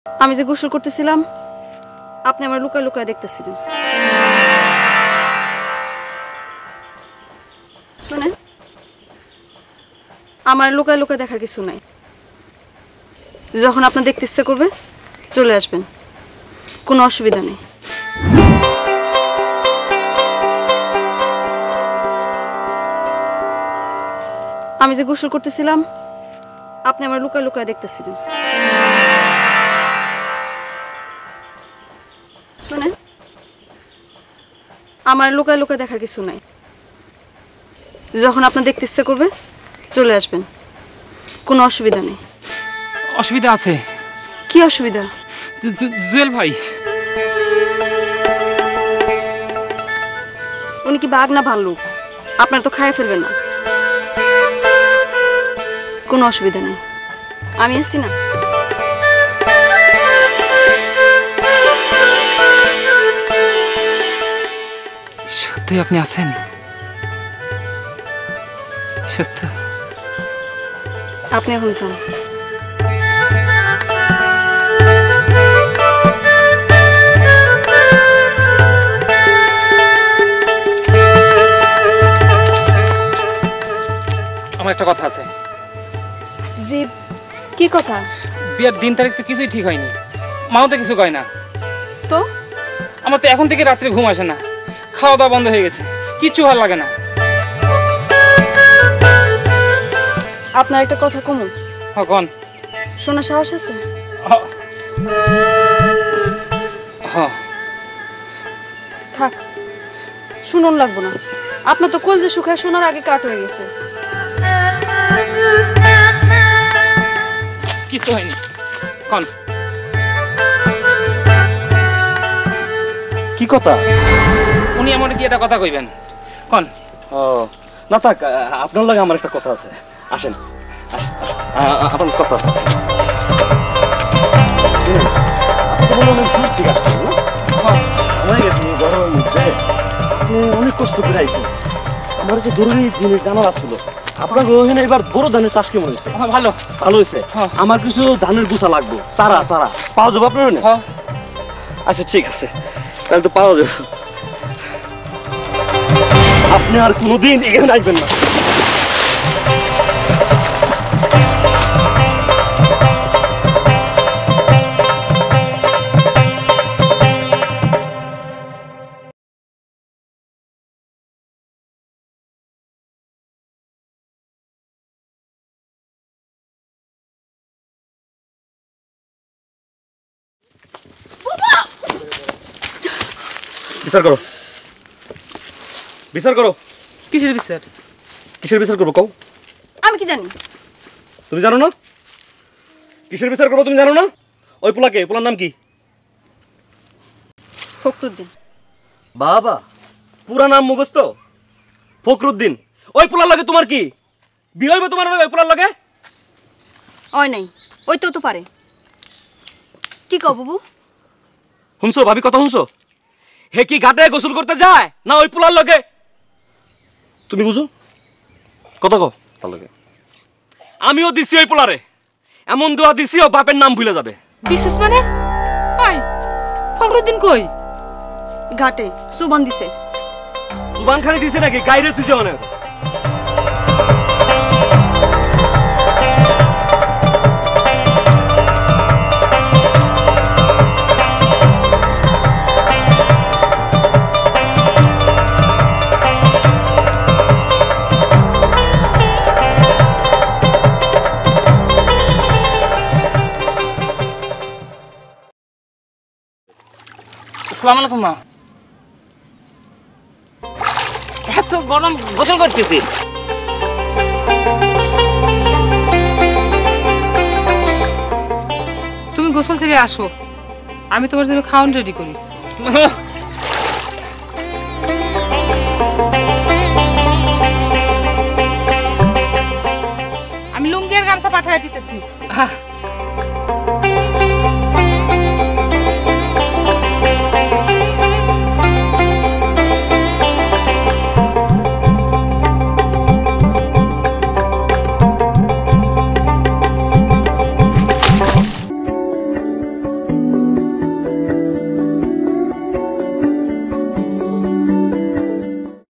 আমি যে গোসল করতেছিলাম আপনি আমার লুকায় লুকায় দেখতেছিলেন। শুনেন, আমার লুকায় লুকায় দেখার কিছু নাই। যখন আপনার দেখতে ইচ্ছে করবে চলে আসবেন, কোনো অসুবিধা নেই। আমি যে গোসল করতেছিলাম আপনি আমার লুকায় লুকায় দেখতেছিলেন। শুনেন, আমার লুকায় লুকায় দেখার কিছু নাই। যখন আপনার দেখতে ইচ্ছে করবে চলে আসবেন, কোনো অসুবিধা নেই। অসুবিধা আছে? কি অসুবিধা? জুয়েল ভাই। উনি কি বাঘ না ভাল্লুক? আপনার তো খাইয়ে ফেলবেন না। কোনো অসুবিধা নেই, আমি আছি না। সত্যি আপনি আছেন? সত্য? আপনি এখন যান। আমার একটা কথা আছে। জি, কি কথা? বিয়ের দিন তারিখ তো কিছুই ঠিক হয়নি, মাও তো কিছু কয় না। তো আমার তো এখন থেকে রাত্রে ঘুম আসে না, খাওয়া দাওয়া বন্ধ হয়ে গেছে, কিচ্ছু ভালো লাগে না। আপনার একটা কথা কমু। কন। শোনা সাহস আছে? থাক, শুনুন লাগবো না। আপনার তো কলজে শুকায় শোনার আগে কাট হয়ে গেছে। কিছু হয়নি, কন। কি কথা? উনি আমার কি একটা কথা কইবেন, কন। ও না থাক, আপনার লাগে আমার একটা কথা আছে। আসেন, আপনার কথা আছে। ঠিক আছে না? হয়ে গেছে গরমের মধ্যে অনেক কষ্ট করে আইছি। আমার যে জরুরি জিনিস জানার আসলো, আপনার ওখানে এবার বড় ধানের চাষ কেমন হয়েছে? ভালো ভালো হয়েছে। আমার কিছু ধানের গুছা লাগবে, চারা চারা পাওয়া যাবে আপনার ওখানে? আচ্ছা ঠিক আছে, তাহলে তো পাওয়া যাবে। আপনি আর কোনোদিন এখানে আসবেন না। বিচার করো, বিচার করো। কিসের বিচার? কিসের বিচার করবো কও? আমি কি জানি? তুমি জানো না কিসের বিচার করবো? তুমি জানো না? ওই পোলাকে, পোলার নাম কি? ফখরুদ্দিন। বাবা, পুরা নাম মুখস্থ? ফখরুদ্দিন। ওই পোলার লাগে তোমার কি বিয়ে হইবে? তোমার ওই পোলার লাগে? ওই নাই, ওই তো পারে। কি কও বাবু? শুনছো ভাবি কথা শুনছো? হে কি ঘাটে গোসল করতে যায় না ওই পোলার লগে? তুমি বুঝো কত কও তার লগে? আমিও দিছি ওই পোলারে, এমন দোয়া দিছি ও বাপের নাম ভুলে যাবে। দিছিস মানে? ওই ফখরুদ্দিন কই? ঘাটে সুবান দিছে। সুবান খালি দিছে নাকি? গাইরে তুই অনেক। আসসালামু আলাইকুম মা। এত গরম, গোসল করতেছি। তুমি গোসল থেকে আসো, আমি তোমার জন্য খাওয়ান রেডি করি। আমি লুঙ্গি আর গামছা পাঠায় দিতেছি।